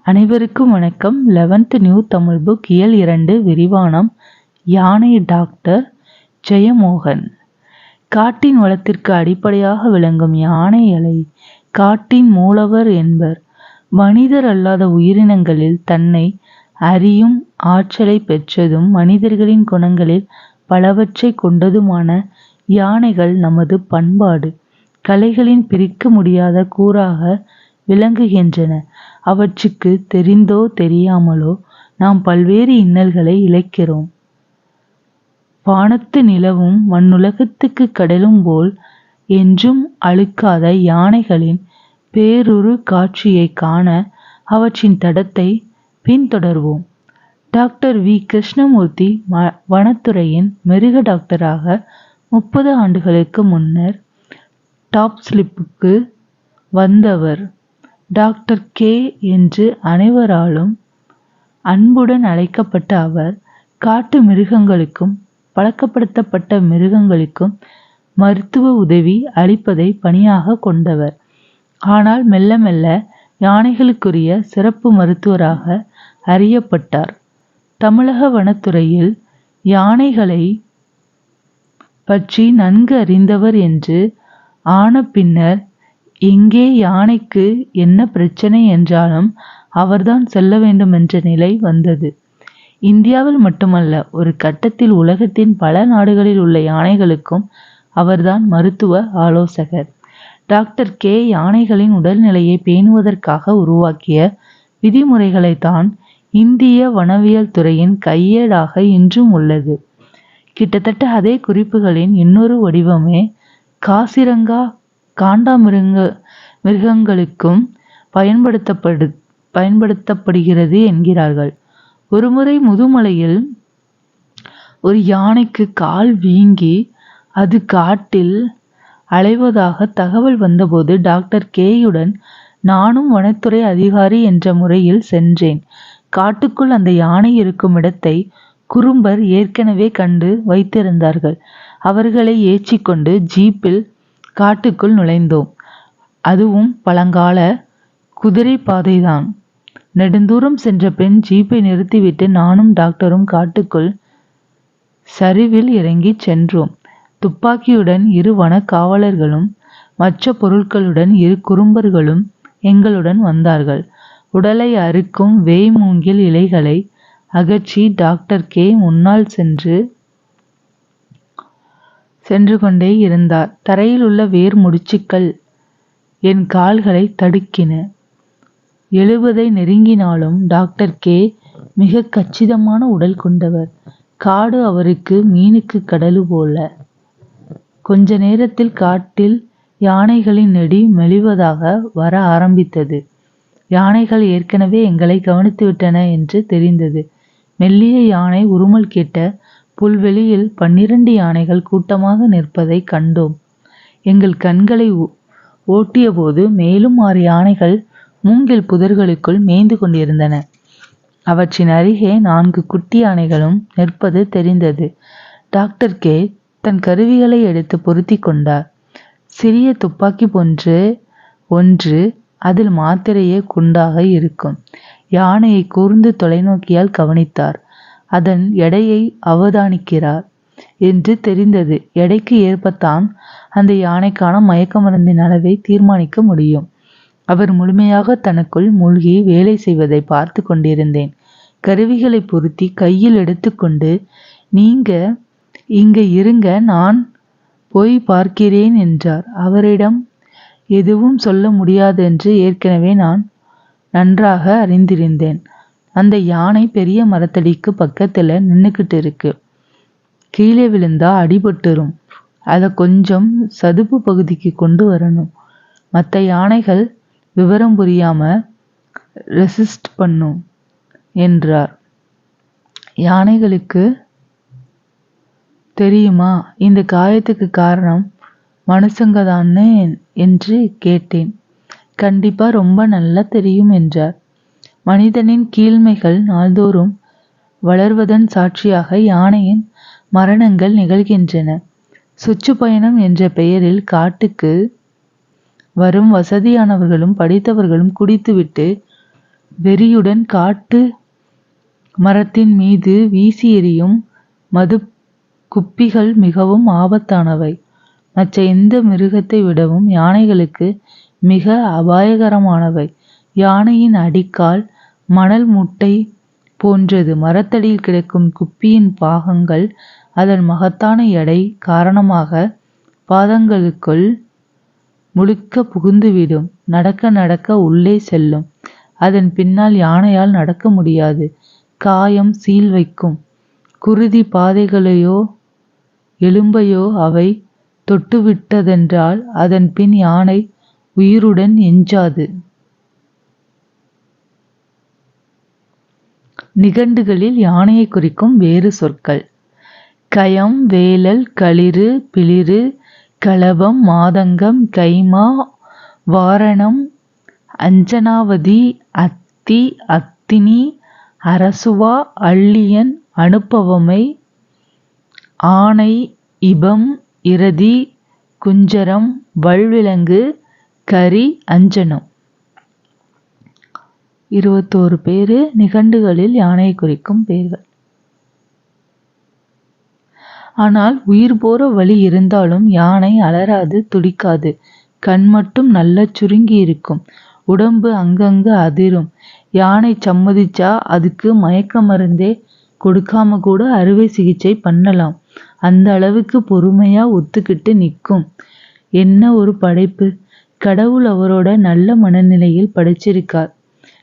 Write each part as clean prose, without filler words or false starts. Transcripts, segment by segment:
அனைவருக்கும் வணக்கம். 11th new Tamil book இயல் 2 விரிவானம். யானை டாக்டர் ஜெயமோகன். காட்டின் வளத்திற்கு அடிப்படையாக விளங்கும் யானைகளை காட்டின் மூலவர் என்பர். மனிதர் அல்லாத உயிரினங்களில் தன்னை அறியும் ஆற்றலை பெற்றதும் மனிதர்களின் குணங்களில் பலவற்றை கொண்டதுமான யானைகள் நமது பண்பாடு கலைகளின் பிரிக்க முடியாத கூறாக விளங்குகின்றன. அவற்றுக்கு தெரிந்தோ தெரியாமலோ நாம் பல்வேறு இன்னல்களை இழைக்கிறோம். வானத்து நிலவும் மண்ணுலகத்துக்கு கடலும் போல் என்றும் அழுக்காத யானைகளின் பேருரு காட்சியை காண அவற்றின் தடத்தை பின்தொடர்வோம். Doctor V. கிருஷ்ணமூர்த்தி வனத்துறையின் மிருக டாக்டராக 30 ஆண்டுகளுக்கு முன்னர் டாப்ஸ்லிப்புக்கு வந்தவர். டாக்டர் கே என்று அனைவராலும் அன்புடன் அழைக்கப்பட்ட அவர் காட்டு மிருகங்களுக்கும் பழக்கப்படுத்தப்பட்ட மிருகங்களுக்கும் மருத்துவ உதவி அளிப்பதை பணியாக கொண்டவர். ஆனால் மெல்ல மெல்ல யானைகளுக்குரிய சிறப்பு மருத்துவராக அறியப்பட்டார். தமிழக வனத்துறையில் யானைகளை பற்றி நன்கு அறிந்தவர் என்று ஆன பின்னர் எங்கே யானைக்கு என்ன பிரச்சனை என்றாலும் அவர்தான் செல்ல வேண்டுமென்ற நிலை வந்தது. இந்தியாவில் மட்டுமல்ல, ஒரு கட்டத்தில் உலகத்தின் பல நாடுகளில் உள்ள யானைகளுக்கும் அவர்தான் மருத்துவ ஆலோசகர். டாக்டர் கே யானைகளின் உடல்நிலையை பேணுவதற்காக உருவாக்கிய விதிமுறைகளைத்தான் இந்திய வனவியல் துறையின் கையேடாக இன்றும் உள்ளது. கிட்டத்தட்ட அதே குறிப்புகளின் இன்னொரு வடிவமே காசிரங்கா மிருகங்களுக்கும் பயன்படுத்தப்படுகிறது என்கிறார்கள். ஒருமுறை முதுமலையில் ஒரு யானைக்கு கால் வீங்கி அது காட்டில் அலைவதாக தகவல் வந்தபோது டாக்டர் கேயுடன் நானும் வனத்துறை அதிகாரி என்ற முறையில் சென்றேன். காட்டுக்குள் அந்த யானை இருக்கும் இடத்தை குறும்பர் ஏற்கனவே கண்டு வைத்திருந்தார்கள். அவர்களை ஏற்றிக்கொண்டு ஜீப்பில் காட்டுக்குள் நுழைந்தோம். அதுவும் பழங்கால குதிரை பாதைதான். நெடுந்தூரம் சென்ற பின் ஜீப்பை நிறுத்திவிட்டு நானும் டாக்டரும் காட்டுக்குள் சரிவில் இறங்கி சென்றோம். துப்பாக்கியுடன் 2 வன காவலர்களும் மற்ற பொருட்களுடன் 2 குறும்பர்களும் எங்களுடன் வந்தார்கள். உடலை அறுக்கும் வேய் மூங்கில் இலைகளை அகற்றி டாக்டர் கே முன்னால் சென்று கொண்டே இருந்தார். தரையில் உள்ள வேர் முடிச்சுக்கள் என் கால்களை தடுக்கின. எழுவதை நெருங்கினாலும் டாக்டர் கே மிக கச்சிதமான உடல் கொண்டவர். காடு அவருக்கு மீனுக்கு கடலு போல. கொஞ்ச நேரத்தில் காட்டில் யானைகளின் நெடி மெலிவதாக வர ஆரம்பித்தது. யானைகள் ஏற்கனவே எங்களை கவனித்துவிட்டன என்று தெரிந்தது. மெல்லிய யானை உருமல் கேட்ட புல்வெளியில் 12 யானைகள் கூட்டமாக நிற்பதை கண்டோம். எங்கள் கண்களை ஓட்டிய போது மேலும் 6 யானைகள் மூங்கில் புதர்களுக்குள் மேய்ந்து கொண்டிருந்தன. அவற்றின் அருகே 4 குட்டி யானைகளும் நிற்பது தெரிந்தது. டாக்டர் கே தன் கருவிகளை எடுத்து பொருத்தி கொண்டார். சிறிய துப்பாக்கி போன்று ஒன்று, அதில் மாத்திரையே குண்டாக இருக்கும். யானையை கூர்ந்து தொலைநோக்கியால் கவனித்தார். அதன் எடையை அவதானிக்கிறார் என்று தெரிந்தது. எடைக்கு ஏற்பத்தான் அந்த யானைக்கான மயக்க மருந்தின் அளவை தீர்மானிக்க முடியும். அவர் முழுமையாக தனக்குள் மூழ்கி வேலை செய்வதை பார்த்து கொண்டிருந்தேன். கருவிகளை பொருத்தி கையில் எடுத்துக்கொண்டு, நீங்க இங்க இருங்க, நான் போய் பார்க்கிறேன் என்றார். அவரிடம் எதுவும் சொல்ல முடியாதென்று ஏற்கனவே நான் நன்றாக அறிந்திருந்தேன். அந்த யானை பெரிய மரத்தடிக்கு பக்கத்துல நின்னுக்கிட்டு இருக்கு. கீழே விழுந்தா அடிபட்டுரும். அதை கொஞ்சம் சதுப்பு பகுதிக்கு கொண்டு வரணும். மற்ற யானைகள் விவரம் புரியாம ரெசிஸ்ட் பண்ணும் என்றார். யானைகளுக்கு தெரியுமா இந்த காயத்துக்கு காரணம் மனுஷங்கதான்னு என்று கேட்டேன். கண்டிப்பா ரொம்ப நல்லா தெரியும் என்றார். மனிதனின் கீழ்மைகள் நாள்தோறும் வளர்வதன் சாட்சியாக யானையின் மரணங்கள் நிகழ்கின்றன. சுற்றுப்பயணம் என்ற பெயரில் காட்டுக்கு வரும் வசதியானவர்களும் படித்தவர்களும் குடித்துவிட்டு வெறியுடன் காட்டு மரத்தின் மீது வீசி எறியும் மது குப்பிகள் மிகவும் ஆபத்தானவை. மற்ற எந்த மிருகத்தை விடவும் யானைகளுக்கு மிக அபாயகரமானவை. யானையின் அடிக்கால் மணல் முட்டை போன்றது. மரத்தடியில் கிடக்கும் குப்பியின் பாகங்கள் அதன் மகத்தான எடை காரணமாக பாதங்களுக்குள் முழுக்க புகுந்துவிடும். நடக்க நடக்க உள்ளே செல்லும். அதன் பின்னால் யானையால் நடக்க முடியாது. காயம் சீல் வைக்கும். குருதி பாதைகளையோ எலும்பையோ அவை தொட்டுவிட்டதென்றால் அதன் பின் யானை உயிருடன் எஞ்சாது. நிகண்டுகளில் யானையை குறிக்கும் வேறு சொற்கள்: கயம், வேலல், களிறு, பிளிறு, களபம், மாதங்கம், கைமா, வாரணம், அஞ்சனாவதி, அத்தி, அத்தினி, அரசுவா, அள்ளியன், அனுப்பவமை, ஆனை, இபம், இரதி, குஞ்சரம், வல்விலங்கு, கரி, அஞ்சனம். 21 பேரு நிகண்டுகளில் யானையை குறிக்கும் பெயர்கள். ஆனால் உயிர் போற வலி இருந்தாலும் யானை அலறாது, துடிக்காது. கண் மட்டும் நல்லா சுருங்கி இருக்கும். உடம்பு அங்கங்க அதிரும். யானை சம்மதிச்சா அதுக்கு மயக்க மருந்தே கொடுக்காம கூட அறுவை சிகிச்சை பண்ணலாம். அந்த அளவுக்கு பொறுமையா ஒத்துக்கிட்டு நிற்கும். என்ன ஒரு படைப்பு! கடவுள் அவரோட நல்ல மனநிலையில் படைச்சிருக்கார்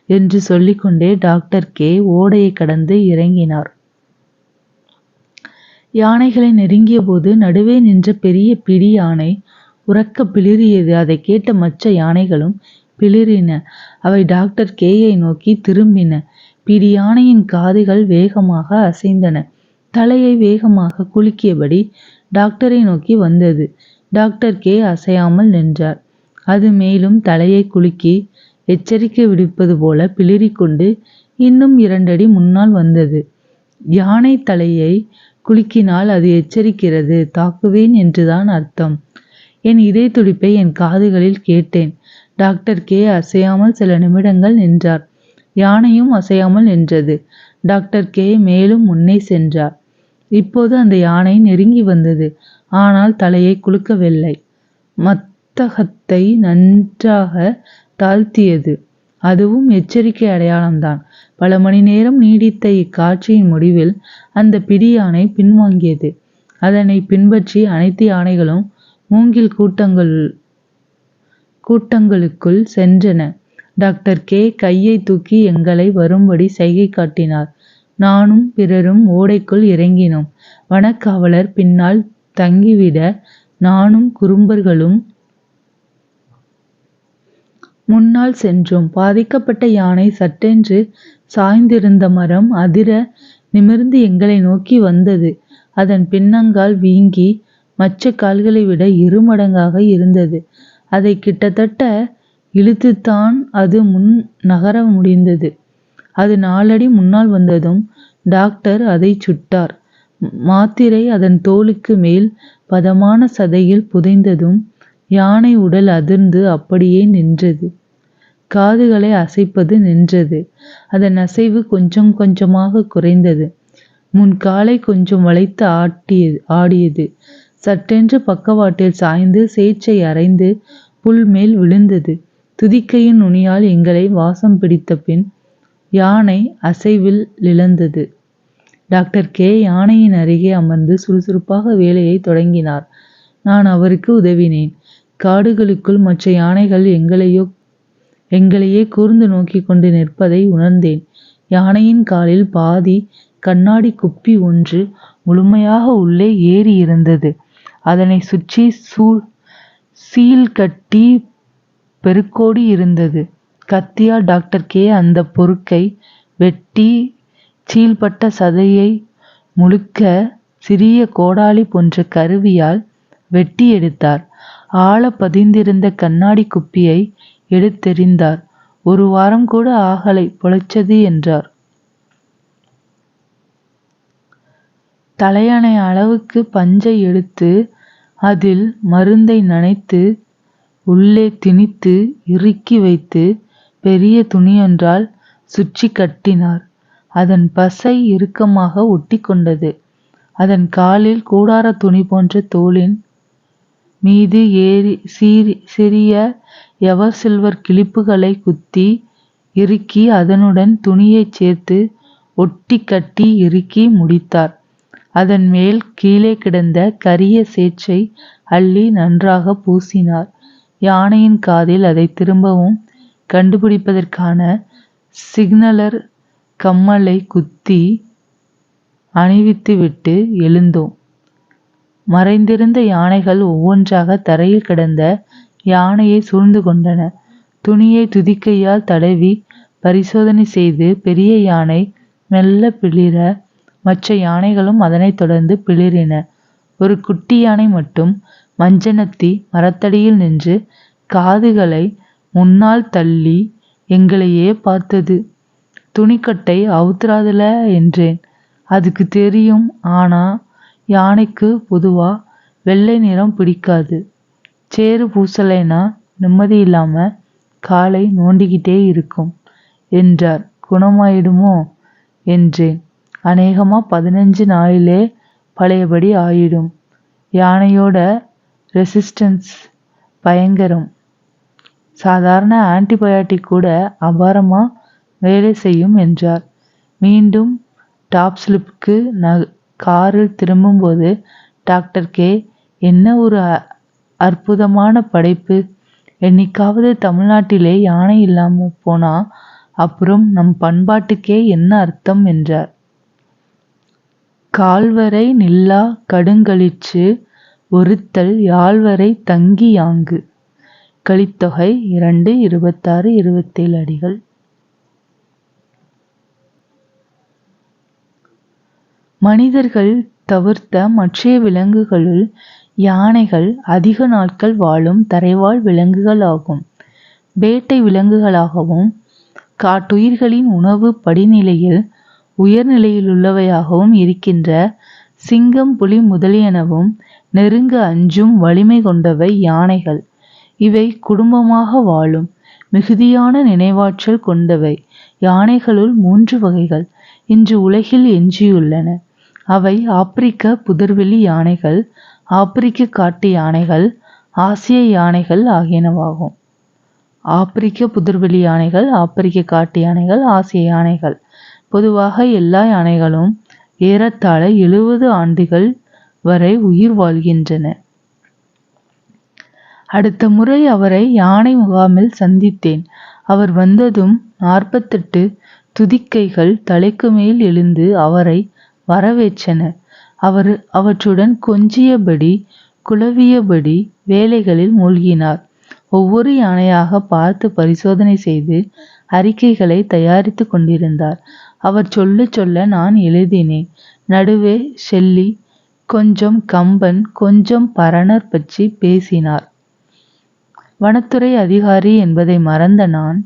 என்று சொல்லிக்கொண்டே டாக்டர் கே ஓடையை கடந்து இறங்கினார். யானைகளை நெருங்கிய போது நடுவே நின்ற பெரிய பிடி யானை உரக்க பிளிறியது. அதை கேட்ட மற்ற யானைகளும் பிளிறின. அவை டாக்டர் கேயை நோக்கி திரும்பின. பிடி யானையின் காதுகள் வேகமாக அசைந்தன. தலையை வேகமாக குலுக்கியபடி டாக்டரை நோக்கி வந்தது. டாக்டர் கே அசையாமல் நின்றார். அது மேலும் தலையை குலுக்கி எச்சரிக்கை விடுப்பது போல பிளிறிக்கொண்டு இன்னும் 2 அடி முன்னால் வந்தது. யானை தலையை குலுக்கினால் அது எச்சரிக்கிறது, தாக்குவேன் என்றுதான் அர்த்தம். என் இதய துடிப்பை என் காதுகளில் கேட்டேன். டாக்டர் கே அசையாமல் சில நிமிடங்கள் நின்றார். யானையும் அசையாமல் நின்றது. டாக்டர் கே மேலும் முன்னே சென்றார். இப்போது அந்த யானை நெருங்கி வந்தது. ஆனால் தலையை குலுக்கவில்லை. மத்தகத்தை நன்றாக தாழ்த்தியது. அதுவும் எச்சரிக்கை அடையாளம்தான். பல மணி நேரம் நீடித்த இக்காட்சியின் முடிவில் அந்த பிடி யானை பின்வாங்கியது. அதனை பின்பற்றி அனைத்து யானைகளும் மூங்கில் கூட்டங்களுக்குள் சென்றன. டாக்டர் கே கையை தூக்கி எங்களை வரும்படி சைகை காட்டினார். நானும் பிறரும் ஓடைக்குள் இறங்கினோம். வனக்காவலர் பின்னால் தங்கிவிட நானும் குறும்பர்களும் முன்னால் சென்றோம். பாதிக்கப்பட்ட யானை சட்டென்று சாய்ந்திருந்த மரம் அதிர நிமிர்ந்து எங்களை நோக்கி வந்தது. அதன் பின்னங்கால் வீங்கி மற்ற கால்களை விட 2 மடங்காக இருந்தது. அதை கிட்டத்தட்ட இழுத்துத்தான் அது முன் நகர முடிந்தது. அது 4 அடி முன்னால் வந்ததும் டாக்டர் அதை சுட்டார். மாத்திரை அதன் தோலுக்கு மேல் பதமான சதையில் புதைந்ததும் யானை உடல் அதிர்ந்து அப்படியே நின்றது. காதுகளை அசைப்பது நின்றது. அதன் அசைவு கொஞ்சம் கொஞ்சமாக குறைந்தது. முன் காலை கொஞ்சம் வளைத்து ஆடியது. சட்டென்று பக்கவாட்டில் சாய்ந்து சேற்றை அரைந்து புல் மேல் விழுந்தது. துதிக்கையின் நுனியால் எங்களை வாசம் பிடித்த பின் யானை அசைவில் இழந்தது. டாக்டர் கே யானையின் அருகே அமர்ந்து சுறுசுறுப்பாக வேலையை தொடங்கினார். நான் அவருக்கு உதவினேன். காடுகளுக்குள் மற்ற யானைகள் எங்களையே கூர்ந்து நோக்கி கொண்டு நிற்பதை உணர்ந்தேன். யானையின் காலில் பாதி கண்ணாடி குப்பி ஒன்று முழுமையாக உள்ளே ஏறி இருந்தது. அதனை சுற்றி சீல் கட்டி பெருக்கோடி இருந்தது. கத்தியால் டாக்டர் கே அந்த பொருட்கை வெட்டி சீல்பட்ட சதையை முழுக்க சிறிய கோடாலி போன்ற கருவியால் வெட்டி எடுத்தார். ஆழ பதிந்திருந்த கண்ணாடி குப்பியை எடுத்தெறிந்தார். 1 வாரம் கூட ஆகலை, பொழைச்சது என்றார். தலையணை அளவுக்கு பஞ்சை எடுத்து அதில் மருந்தை நனைத்து உள்ளே திணித்து இறுக்கி வைத்து பெரிய துணியொன்றால் சுற்றி கட்டினார். அதன் பசை இறுக்கமாக ஒட்டி கொண்டது. அதன் காலில் கூடார துணி போன்ற தோலின் மீது சிறிய எவர் சில்வர் கிளிப்புகளை குத்தி இறுக்கி அதனுடன் துணியைச் சேர்த்து ஒட்டி கட்டி இறுக்கி முடித்தார். அதன் மேல் கீழே கிடந்த கரிய சேற்றை அள்ளி நன்றாக பூசினார். யானையின் காதில் அதை திரும்பவும் கண்டுபிடிப்பதற்கான சிக்னலர் கம்மலை குத்தி அணிவித்துவிட்டு எழுந்தோம். மறைந்திருந்த யானைகள் ஒவ்வொன்றாக தரையில் கிடந்த யானையை சூழ்ந்து கொண்டன. துணியை துதிக்கையால் தடவி பரிசோதனை செய்து பெரிய யானை மெல்ல பிளிர மற்ற யானைகளும் அதனைத் தொடர்ந்து பிளிரின. ஒரு குட்டி யானை மட்டும் மஞ்சனத்தி மரத்தடியில் நின்று காதுகளை முன்னால் தள்ளி எங்களையே பார்த்தது. துணிக்கட்டை அவுத்துறாதுல என்றேன். அதுக்கு தெரியும். ஆனா யானைக்கு பொதுவா வெள்ளை நிறம் பிடிக்காது. சேறு பூசலைனா நிம்மதி இல்லாம காலை நோண்டிக்கிட்டே இருக்கும் என்றார். குணமாயிடுமோ என்றேன். அநேகமா 15 நாளிலே பழையபடி ஆயிடும். யானையோட ரெசிஸ்டன்ஸ் பயங்கரம். சாதாரண ஆன்டிபயாட்டிக் கூட அபாரமா வேலை செய்யும் என்றார். மீண்டும் டாப் ஸ்லிப்புக்கு காரில் திரும்பும்போது டாக்டர் கே, என்ன ஒரு அற்புதமான படைப்பு. என்னைக்காவது தமிழ்நாட்டிலே யானை இல்லாம போனா அப்புறம் நம் பண்பாட்டுக்கே என்ன அர்த்தம் என்றார். கால்வரை நில்லா கடுங்களிற்று ஒருத்தல் யாழ்வரை தங்கி யாங்கு. கலித்தொகை 2, 26, 27 அடிகள். மனிதர்கள் தவிர்த்த மற்ற விலங்குகளுள் யானைகள் அதிக நாட்கள் வாழும் தரைவாழ் விலங்குகள் ஆகும். வேட்டை விலங்குகளாகவும் காட்டுயிர்களின் உணவு படிநிலையில் உயர்நிலையிலுள்ளவையாகவும் இருக்கின்ற சிங்கம், புலி முதலியனவும் நெருங்க அஞ்சும் வலிமை கொண்டவை யானைகள். இவை குடும்பமாக வாழும் மிகுதியான நினைவாற்றல் கொண்டவை. யானைகளுள் 3 வகைகள் இன்று உலகில் எஞ்சியுள்ளன. அவை ஆப்பிரிக்க புதர்வெளி யானைகள், ஆப்பிரிக்க காட்டு யானைகள், ஆசிய யானைகள் ஆகியனவாகும். ஆப்பிரிக்க புதர்வெளி யானைகள், ஆப்பிரிக்க காட்டு யானைகள், ஆசிய யானைகள். பொதுவாக எல்லா யானைகளும் ஏறத்தாழ 70 ஆண்டுகள் வரை உயிர் வாழ்கின்றன. அடுத்த முறை அவரை யானை முகாமில் சந்தித்தேன். அவர் வந்ததும் 48 துதிக்கைகள் தலைக்கு மேல் எழுந்து அவரை வரவேற்றன. அவர் அவற்றுடன் கொஞ்சியபடி குலவியபடி வேலைகளில் மூழ்கினார். ஒவ்வொரு யானையாக பார்த்து பரிசோதனை செய்து அறிக்கைகளை தயாரித்து கொண்டிருந்தார். அவர் சொல்ல சொல்ல நான் எழுதினேன். நடுவே ஷெல்லி கொஞ்சம் கம்பன் கொஞ்சம் பரணர் பற்றி பேசினார். வனத்துறை அதிகாரி என்பதை மறந்த நான்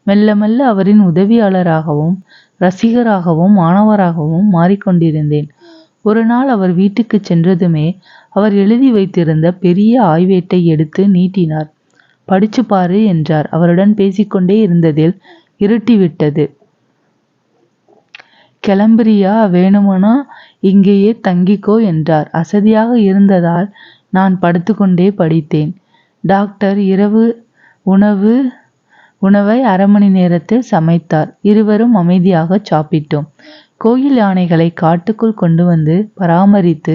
மெல்ல மெல்ல அவரின் உதவியாளராகவும் ரசிகராகவும் மாணவராகவும் மாறிக்கொண்டிருந்தேன். ஒரு நாள் அவர் வீட்டுக்கு சென்றதுமே அவர் எழுதி வைத்திருந்த பெரிய ஆய்வேட்டை எடுத்து நீட்டினார். படிச்சு பாரு என்றார். அவருடன் பேசிக்கொண்டே இருந்ததில் இருட்டிவிட்டது. கிளம்புறியா? வேணுமனா இங்கேயே தங்கிக்கோ என்றார். அசதியாக இருந்ததால் நான் படுத்துக்கொண்டே படித்தேன். டாக்டர் இரவு உணவை 1/2 மணி நேரத்தில் சமைத்தார். இருவரும் அமைதியாக சாப்பிட்டோம். கோயில் யானைகளை காட்டுக்குள் கொண்டு வந்து பராமரித்து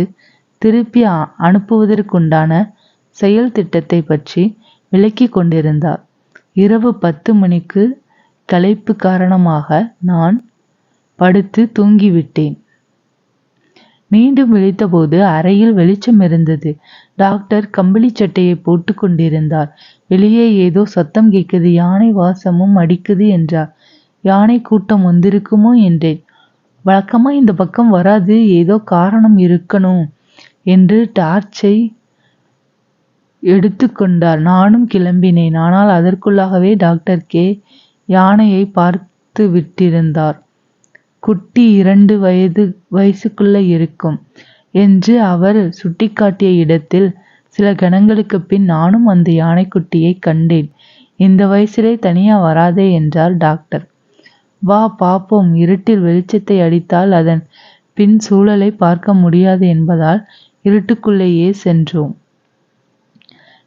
திருப்பி அனுப்புவதற்குண்டான செயல் திட்டத்தை பற்றி விளக்கி கொண்டிருந்தார். இரவு 10 மணிக்கு களைப்பு காரணமாக நான் படுத்து தூங்கிவிட்டேன். மீண்டும் விழித்தபோது அறையில் வெளிச்சம் இருந்தது. டாக்டர் கம்பளி சட்டையை போட்டு கொண்டிருந்தார். வெளியே ஏதோ சத்தம் கேட்குது, யானை வாசமும் அடிக்குது என்றார். யானை கூட்டம் வந்திருக்குமோ என்றேன். வழக்கமா இந்த பக்கம் வராது, ஏதோ காரணம் இருக்கணும் என்று டார்ச்சை எடுத்துக்கொண்டார். நானும் கிளம்பினேன். ஆனால் அதற்குள்ளாகவே டாக்டர் கே யானையை பார்த்து விட்டிருந்தார். குட்டி 2 வயசுக்குள்ள இருக்கும் என்று அவர் சுட்டிக்காட்டிய இடத்தில் சில கணங்களுக்கு பின் நானும் அந்த யானைக்குட்டியை கண்டேன். இந்த வயசிலே தனியா வராதே என்றார் டாக்டர். வா பாப்போம். இருட்டில் வெளிச்சத்தை அடித்தால் அதன் பின் சூழலை பார்க்க முடியாது என்பதால் இருட்டுக்குள்ளேயே சென்றோம்.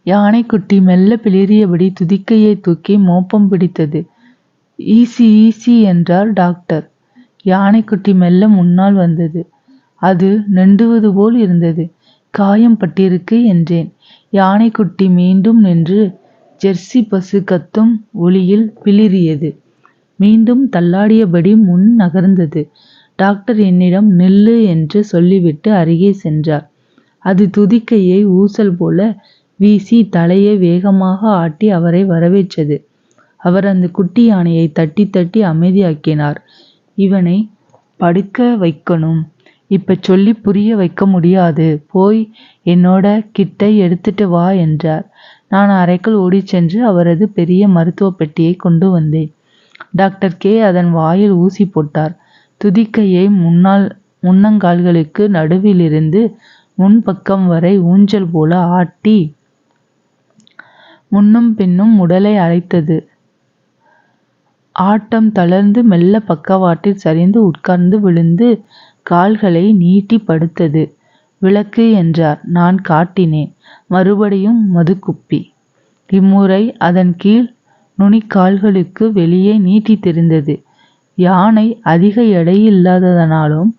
யானைக்குட்டி மெல்ல பிளிறியபடி துதிக்கையை தூக்கி மோப்பம் பிடித்தது. ஈசி ஈசி என்றார் டாக்டர். யானைக்குட்டி மெல்ல முன்னால் வந்தது. அது நெண்டுவது போல் இருந்தது. காயம் பட்டிருக்கு என்றேன். யானைக்குட்டி மீண்டும் நின்று ஜெர்சி பசு கத்தும் ஒளியில் பிளிறியது. மீண்டும் தள்ளாடியபடி முன் நகர்ந்தது. டாக்டர் என்னிடம் நில்லு என்று சொல்லிவிட்டு அருகே சென்றார். அது துதிக்கையை ஊசல் போல வீசி தலையை வேகமாக ஆட்டி அவரை வரவேற்றது. அவர் அந்த குட்டி யானையை தட்டி தட்டி அமைதியாக்கினார். இவனை படுக்க வைக்கணும். இப்ப சொல்லி புரிய வைக்க முடியாது. போய் என்னோட கிட்டை எடுத்துட்டு வா என்றார். நான் அறைக்குள் ஓடிச் சென்று அவரது பெரிய மருத்துவ பெட்டியை கொண்டு வந்தேன். டாக்டர் கே அதன் வாயில் ஊசி போட்டார். துதிக்கையை முன்னங்கால்களுக்கு நடுவிலிருந்து முன்பக்கம் வரை ஊஞ்சல் போல ஆட்டி முன்னும் பின்னும் உடலை அழைத்தது. ஆட்டம் தளர்ந்து மெல்ல பக்கவாட்டில் சரிந்து உட்கார்ந்து விழுந்து கால்களை நீட்டி படுத்தது. விளக்கு என்றார். நான் காட்டினேன். மறுபடியும் மதுக்குப்பி. இம்முறை அதன் கீழ் நுனிக்கால்களுக்கு வெளியே நீட்டி தெரிந்தது. யானை அதிக எடை இல்லாததனாலும்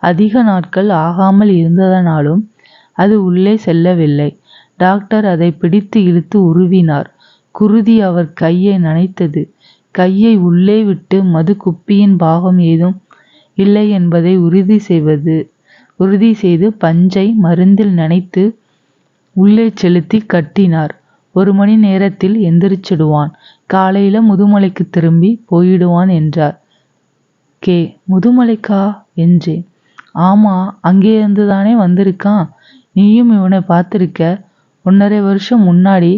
அதிக நாட்கள் ஆகாமல் இருந்ததனாலும் அது உள்ளே செல்லவில்லை. டாக்டர் அதை பிடித்து இழுத்து உருவினார். குருதி அவர் கையை நனைத்தது. கையை உள்ளே விட்டு மது குப்பியின் பாகம் ஏதும் இல்லை என்பதை உறுதி செய்து பஞ்சை மருந்தில் நனைத்து உள்ளே செலுத்தி கட்டினார். 1 மணி நேரத்தில் எந்திரிச்சிடுவான். காலையில முதுமலைக்கு திரும்பி போயிடுவான் என்றார். கே, முதுமலைக்கா என்றேன். ஆமா, அங்கே இருந்துதானே வந்திருக்கான். நீயும் இவனை பார்த்திருக்க. 1.5 வருஷம் முன்னாடி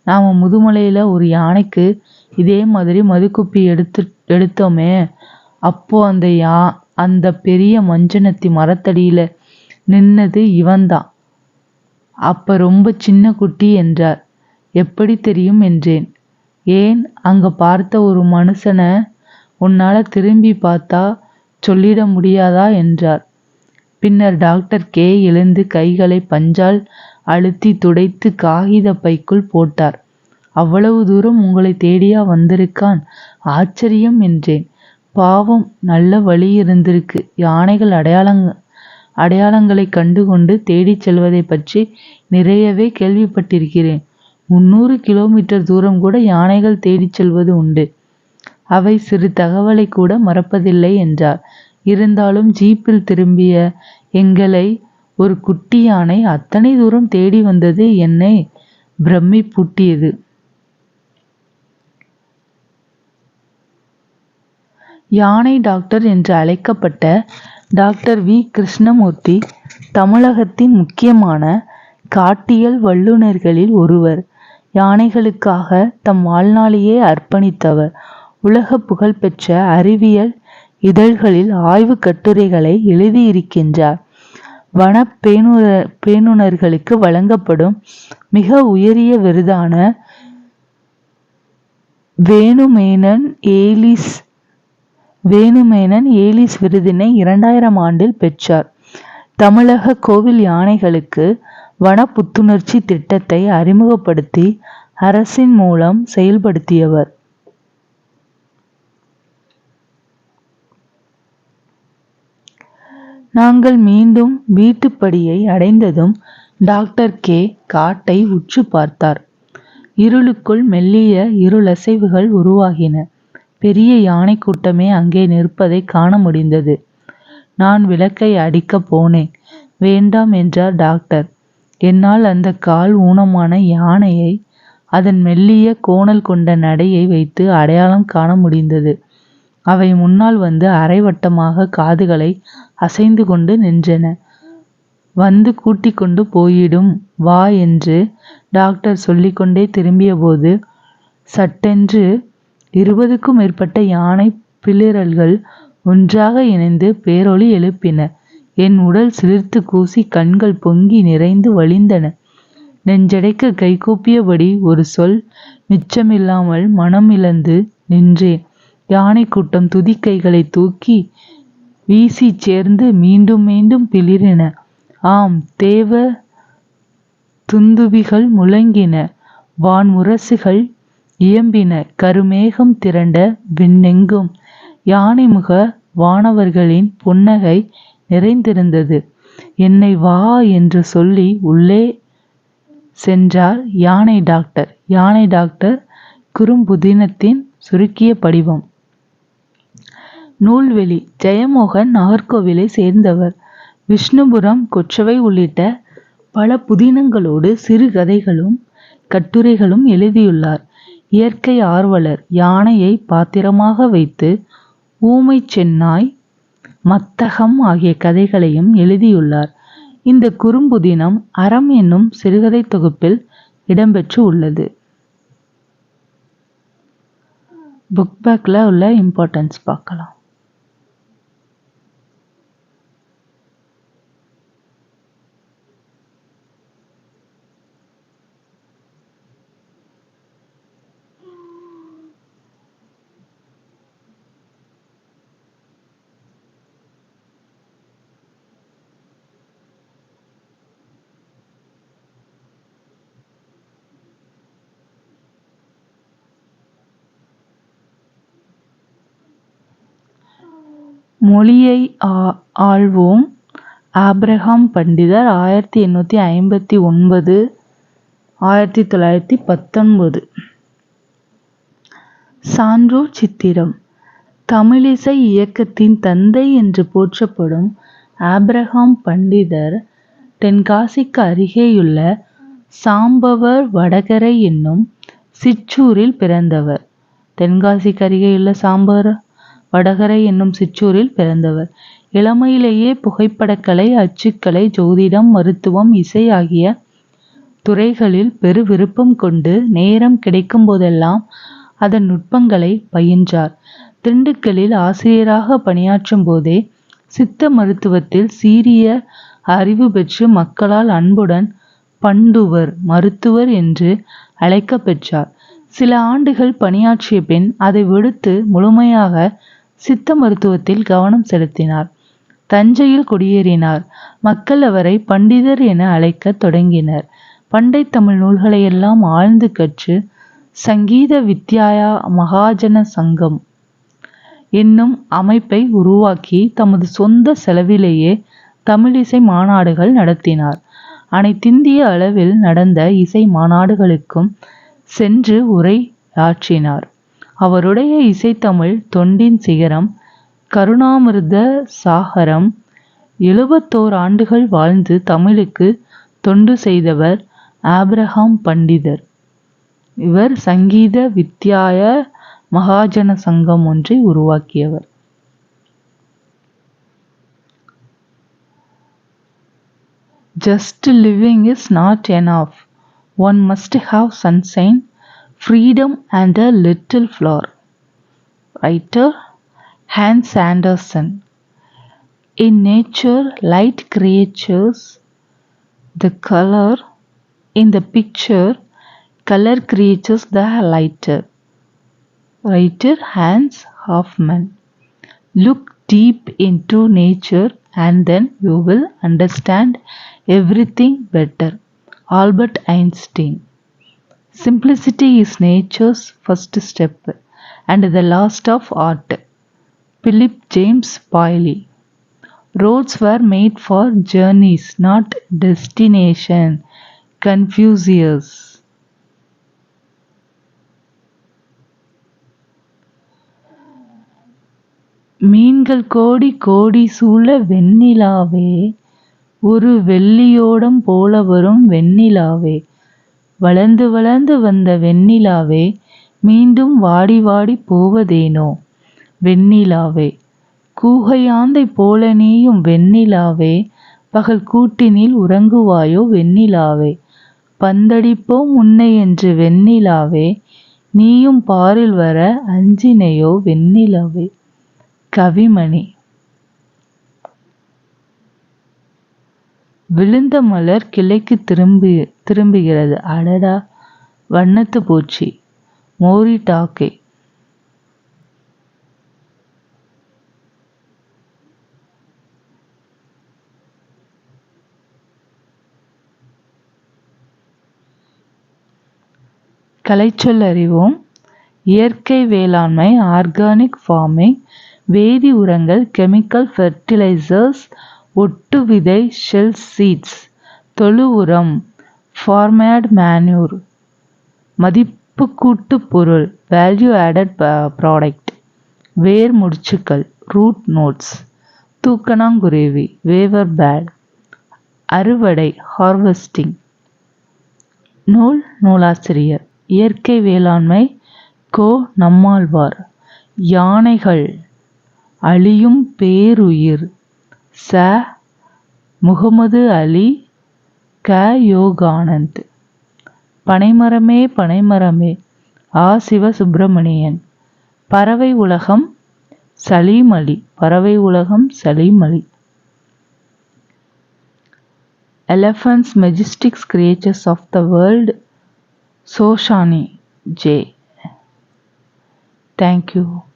நாம முதுமலையில ஒரு யானைக்கு இதே மாதிரி மதுக்குப்பி எடுத்தோமே. அப்போ அந்த பெரிய மஞ்சனத்தி மரத்தடியில நின்னது இவன்தான். அப்ப ரொம்ப சின்ன குட்டி என்றார். எப்படி தெரியும் என்றேன். ஏன், அங்க பார்த்த ஒரு மனுஷனை உன்னால திரும்பி பார்த்தா சொல்லிட முடியாதா என்றார். பின்னர் டாக்டர் கே எழுந்து கைகளை பஞ்சால் அழுத்தி துடைத்து காகித பைக்குள் போட்டார். அவ்வளவு தூரம் உங்களை தேடியா வந்திருக்கான்? ஆச்சரியம் என்றேன். பாவம், நல்ல வழி இருந்திருக்கு. யானைகள் அடையாளங்களை கண்டு கொண்டு தேடிச் செல்வதை பற்றி நிறையவே கேள்விப்பட்டிருக்கிறேன். 300 கிலோமீட்டர் தூரம் கூட யானைகள் தேடிச் செல்வது உண்டு. அவை சிறு தகவலை கூட மறப்பதில்லை என்றார். இருந்தாலும் ஜீப்பில் திரும்பிய எங்களை ஒரு குட்டி யானை அத்தனை தூரம் தேடி வந்தது என்னை பிரமிப்பூட்டியது. யானை டாக்டர் என்று அழைக்கப்பட்ட டாக்டர் வி. கிருஷ்ணமூர்த்தி தமிழகத்தின் முக்கியமான காட்டியல் வல்லுநர்களில் ஒருவர். யானைகளுக்காக தம் வாழ்நாளையே அர்ப்பணித்தவர். உலக புகழ்பெற்ற அறிவியல் இதழ்களில் ஆய்வு கட்டுரைகளை எழுதியிருக்கின்றார். வன பேணுனர்களுக்கு வழங்கப்படும் மிக உயரிய விருதான வேணுமேனன் ஏலிஸ் விருதினை 2000 ஆண்டில் பெற்றார். தமிழக கோவில் யானைகளுக்கு வன புத்துணர்ச்சி திட்டத்தை அறிமுகப்படுத்தி அரசின் மூலம் செயல்படுத்தியவர். நாங்கள் மீண்டும் வீட்டுப்படியை அடைந்ததும் டாக்டர் கே காட்டை உற்று பார்த்தார். இருளுக்குள் மெல்லிய இருளசைவுகள் உருவாகின. பெரிய யானை கூட்டமே அங்கே நிற்பதை காண முடிந்தது. நான் விளக்கை அடிக்கப் போனேன். வேண்டாம் என்றார் டாக்டர். என்னால் அந்த கால் ஊனமான யானையை அதன் மெல்லிய கோணல் கொண்ட நடையை வைத்து அடையாளம் காண முடிந்தது. அவை முன்னால் வந்து அரைவட்டமாக காதுகளை அசைந்து கொண்டு நின்றன. வந்து கூட்டிக் கொண்டு போயிடும், வா என்று டாக்டர் சொல்லிக்கொண்டே திரும்பிய போது சட்டென்று 20க்கும் மேற்பட்ட யானை பிளிரல்கள் ஒன்றாக இணைந்து பேரொலி எழுப்பின. என் உடல் சிலிர்த்து கூசி கண்கள் பொங்கி நிறைந்து வழிந்தன. நெஞ்சடைக்க கைகூப்பியபடி ஒரு சொல் மிச்சமில்லாமல் மனம் இழந்து நின்றேன். யானை கூட்டம் துதிக்கைகளை தூக்கி வீசி சேர்ந்து மீண்டும் மீண்டும் பிளிரின. ஆம், தேவ துந்துபிகள் முழங்கின, வான்முரசுகள் இயம்பின, கருமேகம் திரண்ட விண்ணெங்கும் யானைமுக வானவர்களின் புன்னகை நிறைந்திருந்தது. என்னை வா என்று சொல்லி உள்ளே சென்றார் யானை டாக்டர். யானை டாக்டர் குறும்புதினத்தின் சுருக்கிய படிவம். நூல்வெளி. ஜெயமோகன் நாகர்கோவிலை சேர்ந்தவர். விஷ்ணுபுரம், கொற்றவை உள்ளிட்ட பல புதினங்களோடு சிறுகதைகளும் கட்டுரைகளும் எழுதியுள்ளார். இயற்கை ஆர்வலர். யானையை பாத்திரமாக வைத்து ஊமை சென்னாய், மத்தகம் ஆகிய கதைகளையும் எழுதியுள்ளார். இந்த குறும்புதினம் அறம் என்னும் சிறுகதை தொகுப்பில் இடம்பெற்று உள்ளது. புக் பேக்ல உள்ள இம்பார்ட்டன்ஸ் பார்க்கலாம். மொழியை ஆள்வோம். ஆப்ரஹாம் பண்டிதர் 1859 1919. சான்றோர் சித்திரம். தமிழிசை இயக்கத்தின் தந்தை என்று போற்றப்படும் ஆப்ரஹாம் பண்டிதர் தென்காசிக்கு அருகேயுள்ள சாம்பவர் வடகரை என்னும் சிற்றூரில் பிறந்தவர். தென்காசிக்கு அருகேயுள்ள சாம்பவர் வடகரை என்னும் சிற்றூரில் பிறந்தவர். இளமையிலேயே புகைப்படக்கலை, அச்சுக்கலை, ஜோதிடம், மருத்துவம், இசை ஆகிய துறைகளில் பெரு விருப்பம் கொண்டு நேரம் கிடைக்கும் போதெல்லாம் அதன் நுட்பங்களை பயின்றார். திண்டுக்கல்லில் ஆசிரியராக பணியாற்றும் போதே சித்த மருத்துவத்தில் சீரிய அறிவு பெற்று மக்களால் அன்புடன் பண்டுவர் மருத்துவர் என்று அழைக்க பெற்றார். சில ஆண்டுகள் பணியாற்றிய பின் அதை விடுத்து முழுமையாக சித்த மருத்துவத்தில் கவனம் செலுத்தினார். தஞ்சையில் குடியேறினார். மக்கள் அவரை பண்டிதர் என அழைக்க தொடங்கினர். பண்டை தமிழ் நூல்களையெல்லாம் ஆழ்ந்து கற்று சங்கீத வித்யாயா மகாஜன சங்கம் என்னும் அமைப்பை உருவாக்கி தமது சொந்த செலவிலேயே தமிழிசை மாநாடுகள் நடத்தினார். அனைத்திந்திய அளவில் நடந்த இசை மாநாடுகளுக்கும் சென்று உரையாற்றினார். அவருடைய இசைத்தமிழ் தொண்டின் சிகரம் கருணாமிர்த சாகரம். 71 ஆண்டுகள் வாழ்ந்து தமிழுக்கு தொண்டு செய்தவர் ஆப்ரஹாம் பண்டிதர். இவர் சங்கீத வித்யாய மகாஜன சங்கம் ஒன்றை உருவாக்கியவர். Just living is not enough. One must have sunshine, freedom and a little flower. Writer Hans Andersen. In nature, light creates the color. In the picture, color creates the lighter. Writer Hans Hofmann. Look deep into nature and then you will understand everything better. Albert Einstein. Simplicity is nature's first step and the last of art. Philip James Boyle. Roads were made for journeys, not destination. Confucius. மீன்கள் கோடி கோடி சூழ வெண்ணிலாவே, ஒரு வெள்ளியோடம் போல வரும் வெண்ணிலாவே, வளர்ந்து வளர்ந்து வந்த வெண்ணிலாவே, மீண்டும் வாடி வாடி போவதேனோ வெண்ணிலாவே, கூகையாந்தை போல நீயும் வெண்ணிலாவே, பகல் கூட்டினில் உறங்குவாயோ வெண்ணிலாவே, பந்தடிப்போம் உன்னை என்று வெண்ணிலாவே, நீயும் பாரில் வர அஞ்சினையோ வெண்ணிலாவே. கவிமணி. விழுந்த மலர் கிளைக்கு திரும்புகிறது. அடடா வண்ணத்து பூச்சி. மோரி டாக்கே. கலைச்சொல் அறிவோம். இயற்கை வேளாண்மை ஆர்கானிக் ஃபார்மிங், வேதி உரங்கள் கெமிக்கல் ஃபெர்டிலைசர்ஸ், ஒட்டு விதை ஷெல் சீட்ஸ், தொழு உரம் ஃபார்மேட் மேன்யூர், மதிப்புக்கூட்டு பொருள் வேல்யூ ஆடட் ப்ராடக்ட், வேர் முடிச்சுக்கள் ரூட் நோட்ஸ், தூக்கணாங்குருவி வேவர் பேட், அறுவடை ஹார்வெஸ்டிங். நூலாசிரியர் இயற்கை வேளாண்மை கோ. நம்மாழ்வார். யானைகள் அழியும் பேருயிர் ச. முகமது அலி க. யோகானந்த். பனைமரமே பனைமரமே ஆ. சிவசுப்பிரமணியன். பறவை உலகம் சலீம் அலி. பறவை உலகம் சலீம் அலி. Elephants, majestic creatures of the world, Shoshani J. Thank you.